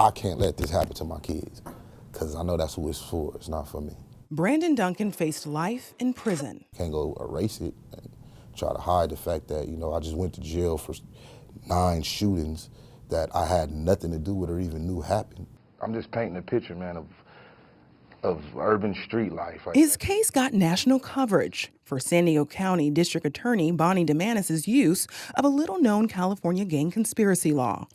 I can't let this happen to my kids, because I know that's who it's for. It's not for me. Brandon Duncan faced life in prison. Can't go erase it and try to hide the fact that, I just went to jail for 9 shootings that I had nothing to do with or even knew happened. I'm just painting a picture, man, of urban street life. His case got national coverage for San Diego County District Attorney Bonnie DeManis' use of a little-known California gang conspiracy law.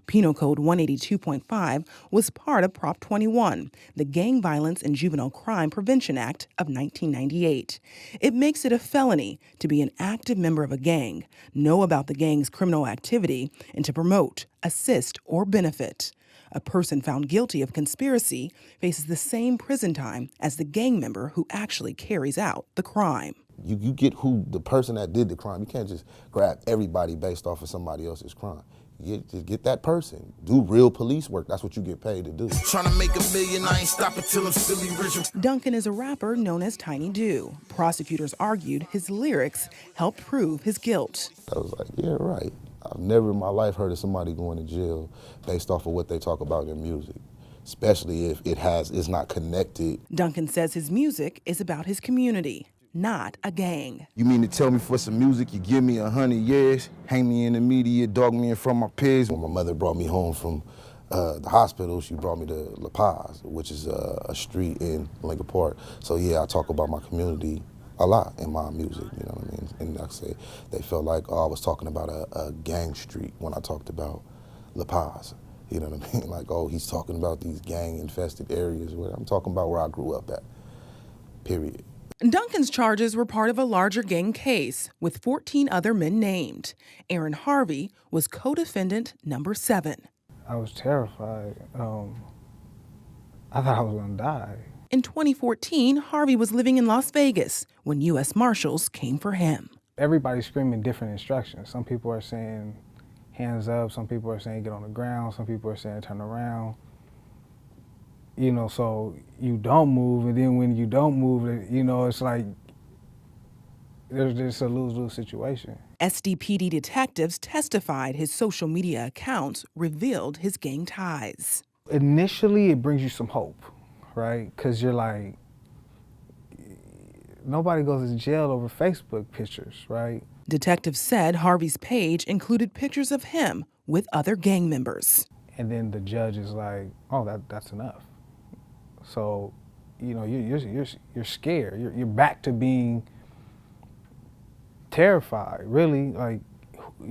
Penal Code 182.5 was part of Prop 21, the Gang Violence and Juvenile Crime Prevention Act of 1998. It makes it a felony to be an active member of a gang, know about the gang's criminal activity, and to promote, assist, or benefit. A person found guilty of conspiracy faces the same prison time as the gang member who actually carries out the crime. You get who the person that did the crime. You can't just grab everybody based off of somebody else's crime. You get that person. Do real police work. That's what you get paid to do. Trying to make $1 million, I ain't stopping till I'm silly rich. Duncan is a rapper known as Tiny Do. Prosecutors argued his lyrics helped prove his guilt. I was like, yeah, right. I've never in my life heard of somebody going to jail based off of what they talk about in music, especially if it's not connected. Duncan says his music is about his community, not a gang. You mean to tell me for some music you give me 100 years, hang me in the media, dog me in front of my peers? When my mother brought me home from the hospital, she brought me to La Paz, which is a street in Lincoln Park. So yeah, I talk about my community a lot in my music, you know what I mean? And like I say, they felt like, I was talking about a gang street when I talked about La Paz. You know what I mean? Like, he's talking about these gang-infested areas. Where I'm talking about where I grew up at, period. Duncan's charges were part of a larger gang case with 14 other men named. Aaron Harvey was co-defendant number 7. I was terrified. I thought I was gonna die. In 2014, Harvey was living in Las Vegas when U.S. Marshals came for him. Everybody's screaming different instructions. Some people are saying hands up, some people are saying get on the ground, some people are saying turn around. So you don't move, and then when you don't move, it's like there's just a lose-lose situation. SDPD detectives testified his social media accounts revealed his gang ties. Initially, it brings you some hope, right? Because you're like, nobody goes to jail over Facebook pictures, right? Detectives said Harvey's page included pictures of him with other gang members. And then the judge is like, oh, that's enough. So, you're scared. You're back to being terrified, really. Like,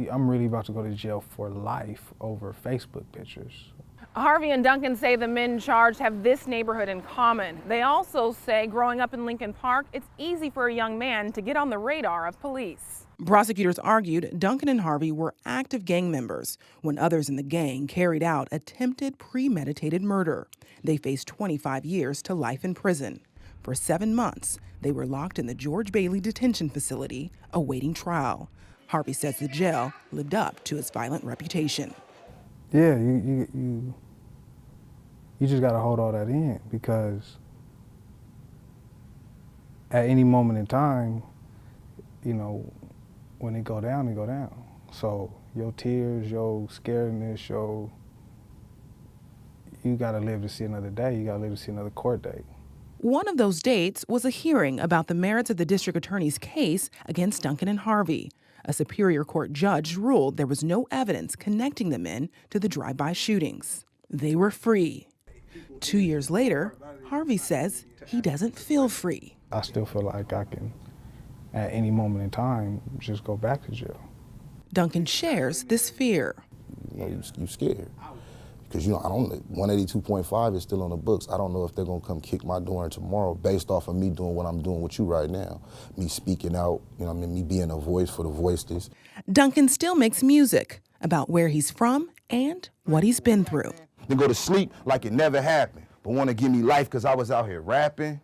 I'm really about to go to jail for life over Facebook pictures. Harvey and Duncan say the men charged have this neighborhood in common. They also say growing up in Lincoln Park, it's easy for a young man to get on the radar of police. Prosecutors argued Duncan and Harvey were active gang members when others in the gang carried out attempted premeditated murder. They faced 25 years to life in prison. For 7 months, they were locked in the George Bailey Detention Facility awaiting trial. Harvey says the jail lived up to its violent reputation. Yeah, you just got to hold all that in, because at any moment in time, when it go down, it go down. So your tears, your scaredness, you got to live to see another day. You got to live to see another court date. One of those dates was a hearing about the merits of the district attorney's case against Duncan and Harvey. A Superior Court judge ruled there was no evidence connecting the men to the drive-by shootings. They were free. 2 years later, Harvey says he doesn't feel free. I still feel like I can, at any moment in time, just go back to jail. Duncan shares this fear. You scared. Because, I don't know, 182.5 is still on the books. I don't know if they're going to come kick my door in tomorrow based off of me doing what I'm doing with you right now. Me speaking out, me being a voice for the voiceless. Duncan still makes music about where he's from and what he's been through. Then go to sleep like it never happened, but want to give me life because I was out here rapping.